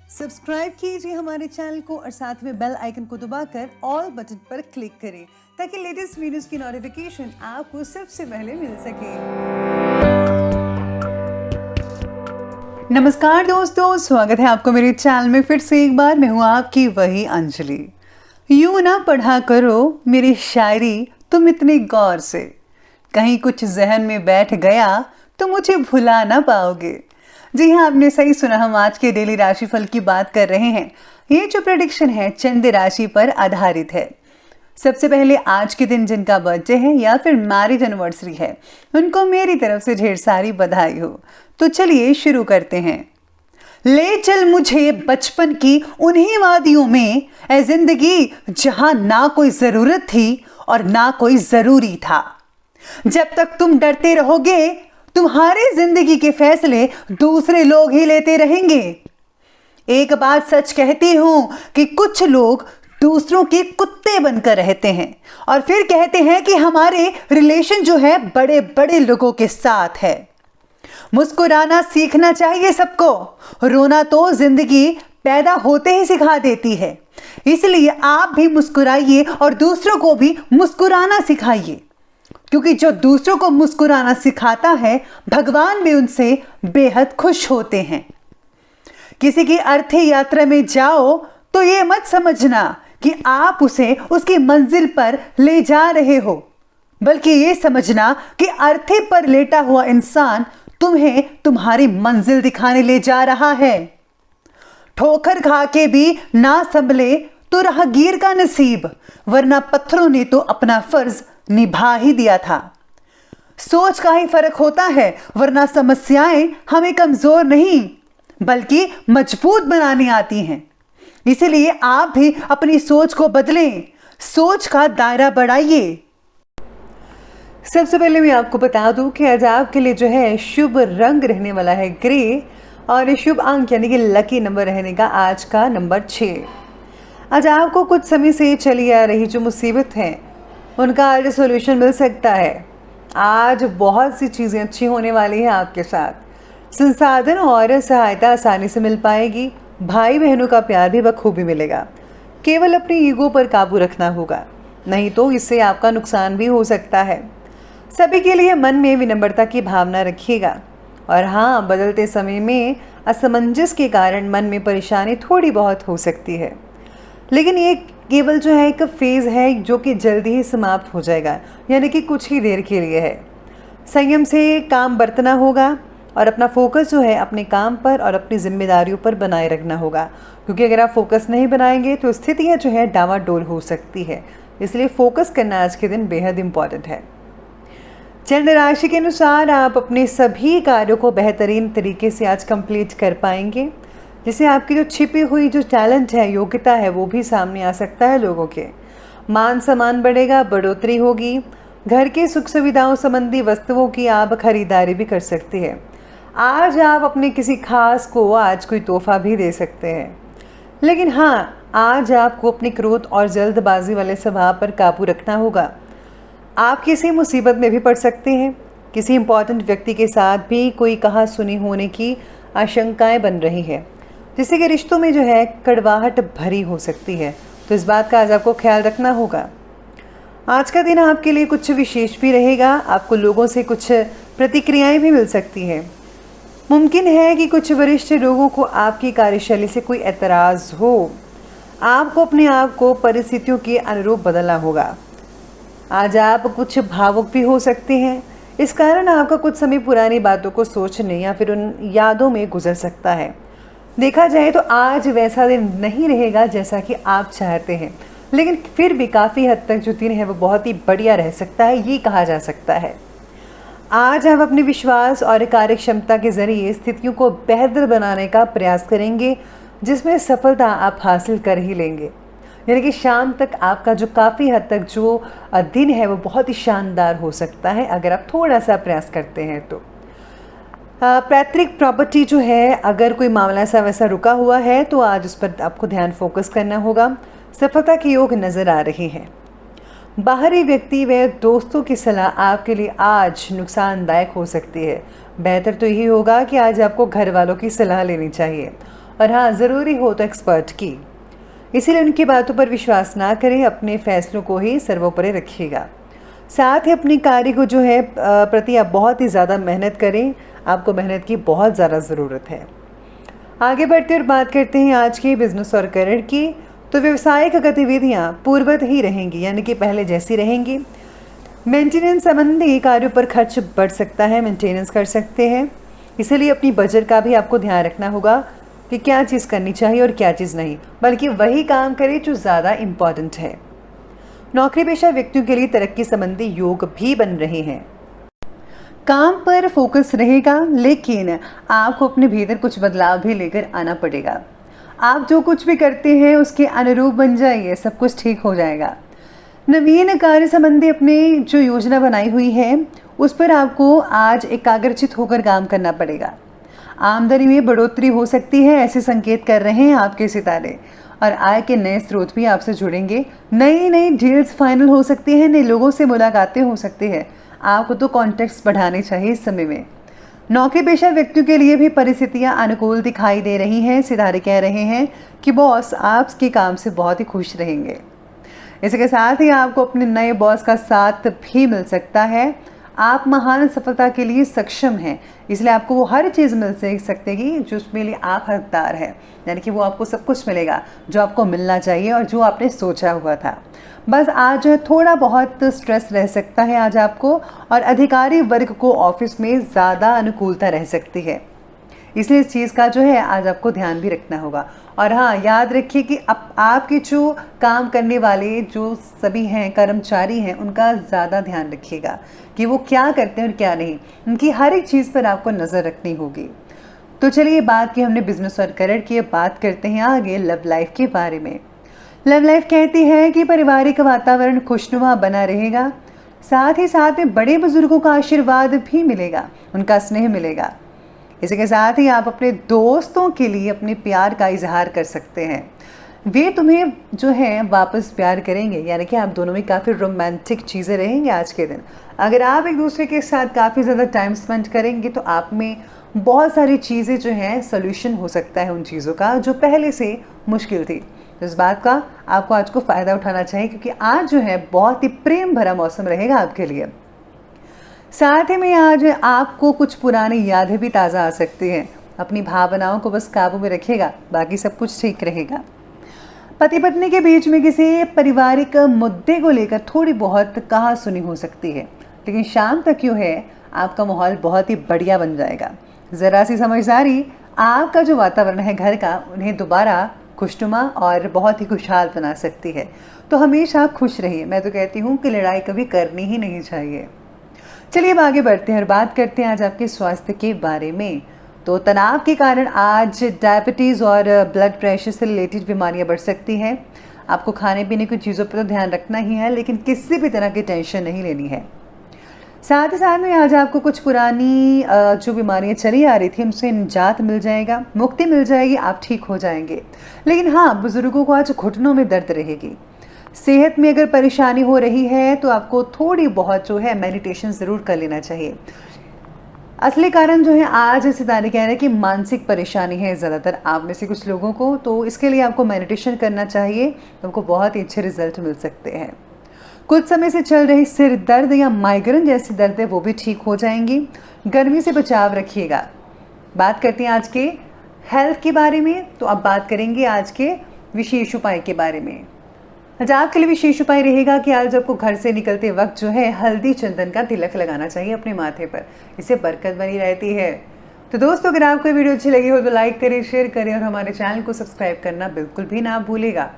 Subscribe कीजिए हमारे channel को और साथ में बेल आइकन को दबाकर ऑल बटन पर क्लिक करें ताकि लेटेस्ट वीडियोस की नोटिफिकेशन आपको सबसे पहले मिल सके। नमस्कार दोस्तों, स्वागत है आपको मेरे चैनल में फिर से एक बार। मैं हूँ आपकी वही अंजलि। यूं ना पढ़ा करो मेरी शायरी तुम इतने गौर से, कहीं कुछ जहन में बैठ गया तो मुझे भुला ना पाओगे। जी हाँ, आपने सही सुना, हम आज के डेली राशिफल की बात कर रहे हैं। ये जो प्रेडिक्शन है चंद राशि पर आधारित है। सबसे पहले आज के दिन जिनका बर्थडे है या फिर मैरिज एनिवर्सरी है, उनको मेरी तरफ से ढेर सारी बधाई हो। तो चलिए शुरू करते हैं। ले चल मुझे बचपन की उन्हीं वादियों में, ऐ जिंदगी जहां ना कोई जरूरत थी और ना कोई जरूरी था। जब तक तुम डरते रहोगे तुम्हारी जिंदगी के फैसले दूसरे लोग ही लेते रहेंगे। एक बात सच कहती हूं कि कुछ लोग दूसरों के कुत्ते बनकर रहते हैं और फिर कहते हैं कि हमारे रिलेशन जो है बड़े बड़े लोगों के साथ है। मुस्कुराना सीखना चाहिए सबको, रोना तो जिंदगी पैदा होते ही सिखा देती है। इसलिए आप भी मुस्कुराइए और दूसरों को भी मुस्कुराना सिखाइए, क्योंकि जो दूसरों को मुस्कुराना सिखाता है भगवान भी उनसे बेहद खुश होते हैं। किसी की अर्थी यात्रा में जाओ तो ये मत समझना कि आप उसे उसकी मंजिल पर ले जा रहे हो, बल्कि ये समझना कि अर्थी पर लेटा हुआ इंसान तुम्हें तुम्हारी मंजिल दिखाने ले जा रहा है। ठोकर खा के भी ना संभले तो राहगीर का नसीब, वरना पत्थरों ने तो अपना फर्ज निभा ही दिया था। सोच का ही फर्क होता है, वरना समस्याएं हमें कमजोर नहीं बल्कि मजबूत बनाने आती हैं। इसलिए आप भी अपनी सोच को बदलें, सोच का दायरा बढ़ाइए। सबसे पहले मैं आपको बता दूं कि आज आपके लिए जो है शुभ रंग रहने वाला है ग्रे, और शुभ अंक यानी कि लकी नंबर रहने का आज का नंबर 6। आज आपको कुछ समय से चली आ रही जो मुसीबत है उनका आज सॉल्यूशन मिल सकता है। आज बहुत सी चीज़ें अच्छी होने वाली हैं आपके साथ। संसाधन और सहायता आसानी से मिल पाएगी। भाई बहनों का प्यार भी बखूबी मिलेगा। केवल अपनी ईगो पर काबू रखना होगा, नहीं तो इससे आपका नुकसान भी हो सकता है। सभी के लिए मन में विनम्रता की भावना रखिएगा। और हाँ, बदलते समय में असमंजस के कारण मन में परेशानी थोड़ी बहुत हो सकती है, लेकिन ये केवल जो है एक फेज़ है जो कि जल्दी ही समाप्त हो जाएगा, यानी कि कुछ ही देर के लिए है। संयम से काम बरतना होगा और अपना फोकस जो है अपने काम पर और अपनी जिम्मेदारियों पर बनाए रखना होगा, क्योंकि अगर आप फोकस नहीं बनाएंगे तो स्थितियां जो है डावाडोल हो सकती है। इसलिए फोकस करना आज के दिन बेहद इम्पॉर्टेंट है। चंद्र राशि के अनुसार आप अपने सभी कार्यों को बेहतरीन तरीके से आज कंप्लीट कर पाएंगे, जिससे आपकी जो छिपी हुई जो टैलेंट है, योग्यता है, वो भी सामने आ सकता है। लोगों के मान सम्मान बढ़ेगा, बढ़ोतरी होगी। घर की सुख सुविधाओं संबंधी वस्तुओं की आप खरीदारी भी कर सकती है। आज आप अपने किसी खास को आज कोई तोहफा भी दे सकते हैं। लेकिन हाँ, आज आपको अपनी क्रोध और जल्दबाजी वाले स्वभाव पर काबू रखना होगा। आप किसी मुसीबत में भी पड़ सकते हैं। किसी इंपॉर्टेंट व्यक्ति के साथ भी कोई कहा सुनी होने की आशंकाएं बन रही है, जिससे कि रिश्तों में जो है कड़वाहट भरी हो सकती है। तो इस बात का आज आपको ख्याल रखना होगा। आज का दिन आपके लिए कुछ विशेष भी रहेगा। आपको लोगों से कुछ प्रतिक्रियाएं भी मिल सकती हैं। मुमकिन है कि कुछ वरिष्ठ लोगों को आपकी कार्यशैली से कोई एतराज़ हो। आपको अपने आप को परिस्थितियों के अनुरूप बदलना होगा। आज आप कुछ भावुक भी हो सकते हैं। इस कारण आपका कुछ समय पुरानी बातों को सोचने या फिर उन यादों में गुजर सकता है। देखा जाए तो आज वैसा दिन नहीं रहेगा जैसा कि आप चाहते हैं, लेकिन फिर भी काफ़ी हद तक जो दिन है वो बहुत ही बढ़िया रह सकता है, ये कहा जा सकता है। आज आप अपने विश्वास और कार्य क्षमता के जरिए स्थितियों को बेहतर बनाने का प्रयास करेंगे, जिसमें सफलता आप हासिल कर ही लेंगे। यानी कि शाम तक आपका जो काफ़ी हद तक जो दिन है वो बहुत ही शानदार हो सकता है अगर आप थोड़ा सा प्रयास करते हैं तो। पैतृक प्रॉपर्टी जो है, अगर कोई मामला ऐसा वैसा रुका हुआ है तो आज उस पर आपको ध्यान फोकस करना होगा। सफलता के योग नज़र आ रहे हैं। बाहरी व्यक्ति व दोस्तों की सलाह आपके लिए आज नुकसानदायक हो सकती है। बेहतर तो यही होगा कि आज आपको घर वालों की सलाह लेनी चाहिए और हाँ, ज़रूरी हो तो एक्सपर्ट की। इसीलिए उनकी बातों पर विश्वास ना करें, अपने फैसलों को ही सर्वोपरि रखिएगा। साथ ही अपनी कार्य को जो है प्रति आप बहुत ही ज़्यादा मेहनत करें, आपको मेहनत की बहुत ज़्यादा ज़रूरत है। आगे बढ़ते और बात करते हैं आज के बिजनेस और करियर की। तो व्यवसायिक गतिविधियां पूर्ववत ही रहेंगी, यानी कि पहले जैसी रहेंगी। मेंटेनेंस संबंधी कार्यों पर खर्च बढ़ सकता है, मेंटेनेंस कर सकते हैं, इसीलिए अपनी बजट का भी आपको ध्यान रखना होगा कि क्या चीज़ करनी चाहिए और क्या चीज़ नहीं, बल्कि वही काम करें जो ज़्यादा इम्पॉर्टेंट है। नौकरी पेशा व्यक्तियों के लिए तरक्की संबंधी योग भी बन रहे हैं। काम पर फोकस रहेगा, लेकिन आपको अपने भीतर कुछ बदलाव भी लेकर आना पड़ेगा। आप जो कुछ भी करते हैं उसके अनुरूप बन जाइए, सब कुछ ठीक हो जाएगा। नवीन कार्य संबंधी अपनी जो योजना बनाई हुई है उस पर आपको आज एकाग्रचित होकर काम करना पड़ेगा। आमदनी में बढ़ोतरी हो सकती है, ऐसे संकेत कर रहे हैं आपके सितारे, और आय के नए स्रोत भी आपसे जुड़ेंगे। नई नई डील्स फाइनल हो सकती हैं, नए लोगों से मुलाकातें हो सकती है। आपको तो कॉन्टेक्ट्स बढ़ाने चाहिए इस समय में। नौकरी पेशा व्यक्तियों के लिए भी परिस्थितियां अनुकूल दिखाई दे रही हैं। सितारे कह रहे हैं कि बॉस आपके काम से बहुत ही खुश रहेंगे। इसके साथ ही आपको अपने नए बॉस का साथ भी मिल सकता है। आप महान सफलता के लिए सक्षम हैं, इसलिए आपको वो हर चीज़ मिल सकती है जो उसमें लिए आप हकदार हैं, यानी कि वो आपको सब कुछ मिलेगा जो आपको मिलना चाहिए और जो आपने सोचा हुआ था। बस आज जो है थोड़ा बहुत स्ट्रेस रह सकता है आज आपको, और अधिकारी वर्ग को ऑफिस में ज़्यादा अनुकूलता रह सकती है, इसलिए इस चीज़ का जो है आज आपको ध्यान भी रखना होगा। और हाँ, याद रखिए कि आपके जो काम करने वाले जो सभी हैं, कर्मचारी हैं, उनका ज़्यादा ध्यान रखिएगा कि वो क्या करते हैं और क्या नहीं। उनकी हर एक चीज़ पर आपको नज़र रखनी होगी। तो चलिए, बात की हमने बिजनेस और करियर की, बात करते हैं आगे लव लाइफ के बारे में। लव लाइफ कहती है कि पारिवारिक वातावरण खुशनुमा बना रहेगा, साथ ही साथ में बड़े बुजुर्गों का आशीर्वाद भी मिलेगा, उनका स्नेह मिलेगा। इसके साथ ही आप अपने दोस्तों के लिए अपने प्यार का इजहार कर सकते हैं। वे तुम्हें जो है वापस प्यार करेंगे, यानी कि आप दोनों में काफ़ी रोमांटिक चीज़ें रहेंगी आज के दिन। अगर आप एक दूसरे के साथ काफ़ी ज़्यादा टाइम स्पेंड करेंगे तो आप में बहुत सारी चीज़ें जो हैं सोल्यूशन हो सकता है उन चीज़ों का जो पहले से मुश्किल थी। तो इस बात का आपको आज को फ़ायदा उठाना चाहिए, क्योंकि आज जो है बहुत ही प्रेम भरा मौसम रहेगा आपके लिए। साथ ही में आज आपको कुछ पुरानी यादें भी ताज़ा आ सकती हैं। अपनी भावनाओं को बस काबू में रखिएगा, बाकी सब कुछ ठीक रहेगा। पति पत्नी के बीच में किसी पारिवारिक मुद्दे को लेकर थोड़ी बहुत कहा-सुनी हो सकती है, लेकिन शाम तक क्यों है आपका माहौल बहुत ही बढ़िया बन जाएगा। ज़रा सी समझदारी आपका जो वातावरण है घर का, उन्हें दोबारा खुशनुमा और बहुत ही खुशहाल बना सकती है। तो हमेशा खुश रहिए। मैं तो कहती हूँ कि लड़ाई कभी करनी ही नहीं चाहिए। चलिए अब आगे बढ़ते हैं और बात करते हैं आज आपके स्वास्थ्य के बारे में। तो तनाव के कारण आज डायबिटीज़ और ब्लड प्रेशर से रिलेटेड बीमारियां बढ़ सकती हैं। आपको खाने पीने की चीज़ों पर तो ध्यान रखना ही है, लेकिन किसी भी तरह की टेंशन नहीं लेनी है। साथ ही साथ में आज आपको कुछ पुरानी जो बीमारियां चली आ रही थी उनसे निजात मिल जाएगा, मुक्ति मिल जाएगी, आप ठीक हो जाएंगे। लेकिन हाँ, बुजुर्गों को आज घुटनों में दर्द रहेगी। सेहत में अगर परेशानी हो रही है तो आपको थोड़ी बहुत जो है मेडिटेशन ज़रूर कर लेना चाहिए। असली कारण जो है आज सितारे कह रहे हैं कि मानसिक परेशानी है ज़्यादातर आप में से कुछ लोगों को, तो इसके लिए आपको मेडिटेशन करना चाहिए, तो आपको बहुत ही अच्छे रिजल्ट मिल सकते हैं। कुछ समय से चल रही सिर दर्द या माइग्रेन जैसी दर्द है वो भी ठीक हो जाएंगी। गर्मी से बचाव रखिएगा। बात करते हैं आज के हेल्थ के बारे में। तो अब बात करेंगे आज के विशेष उपाय के बारे में। आज आपके लिए विशेष उपाय रहेगा कि आज आपको घर से निकलते वक्त जो है हल्दी चंदन का तिलक लगाना चाहिए अपने माथे पर, इससे बरकत बनी रहती है। तो दोस्तों, अगर आपको वीडियो अच्छी लगी हो तो लाइक करें, शेयर करें और हमारे चैनल को सब्सक्राइब करना बिल्कुल भी ना भूलेगा।